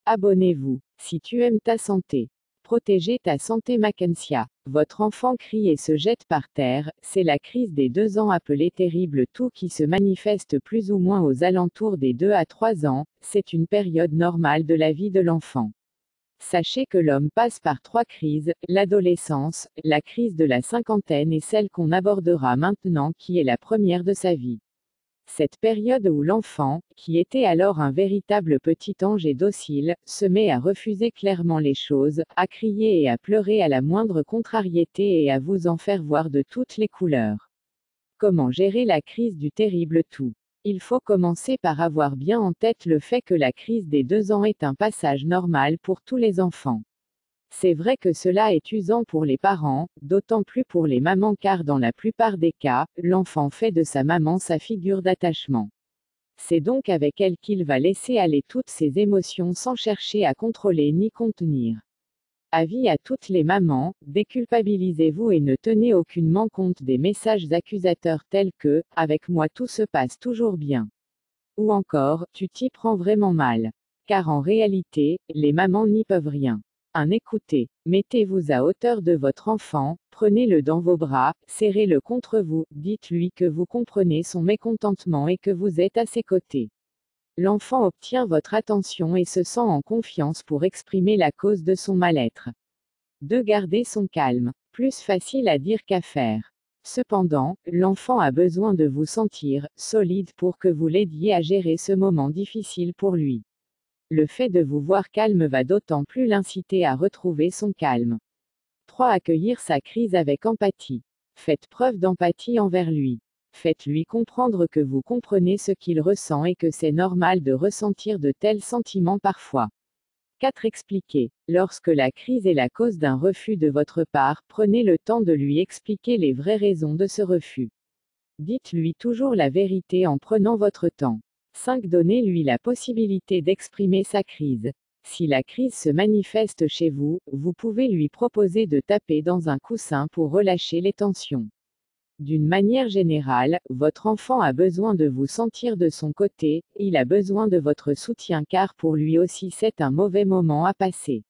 Abonnez-vous. Si tu aimes ta santé. Protégez ta santé Mackensia. Votre enfant crie et se jette par terre, c'est la crise des 2 ans appelée terrible toux qui se manifeste plus ou moins aux alentours des 2 à 3 ans, c'est une période normale de la vie de l'enfant. Sachez que l'homme passe par 3 crises, l'adolescence, la crise de la cinquantaine et celle qu'on abordera maintenant qui est la première de sa vie. Cette période où l'enfant, qui était alors un véritable petit ange et docile, se met à refuser clairement les choses, à crier et à pleurer à la moindre contrariété et à vous en faire voir de toutes les couleurs. Comment gérer la crise du terrible tout? Il faut commencer par avoir bien en tête le fait que la crise des 2 ans est un passage normal pour tous les enfants. C'est vrai que cela est usant pour les parents, d'autant plus pour les mamans car dans la plupart des cas, l'enfant fait de sa maman sa figure d'attachement. C'est donc avec elle qu'il va laisser aller toutes ses émotions sans chercher à contrôler ni contenir. Avis à toutes les mamans, déculpabilisez-vous et ne tenez aucunement compte des messages accusateurs tels que « avec moi tout se passe toujours bien » ou encore « tu t'y prends vraiment mal ». Car en réalité, les mamans n'y peuvent rien. Écoutez, mettez-vous à hauteur de votre enfant, prenez-le dans vos bras, serrez-le contre vous, dites-lui que vous comprenez son mécontentement et que vous êtes à ses côtés. L'enfant obtient votre attention et se sent en confiance pour exprimer la cause de son mal-être. De garder son calme. Plus facile à dire qu'à faire. Cependant, l'enfant a besoin de vous sentir solide pour que vous l'aidiez à gérer ce moment difficile pour lui. Le fait de vous voir calme va d'autant plus l'inciter à retrouver son calme. 3. Accueillir sa crise avec empathie. Faites preuve d'empathie envers lui. Faites-lui comprendre que vous comprenez ce qu'il ressent et que c'est normal de ressentir de tels sentiments parfois. 4. Expliquer. Lorsque la crise est la cause d'un refus de votre part, prenez le temps de lui expliquer les vraies raisons de ce refus. Dites-lui toujours la vérité en prenant votre temps. 5. Donnez-lui la possibilité d'exprimer sa crise. Si la crise se manifeste chez vous, vous pouvez lui proposer de taper dans un coussin pour relâcher les tensions. D'une manière générale, votre enfant a besoin de vous sentir de son côté, il a besoin de votre soutien car pour lui aussi c'est un mauvais moment à passer.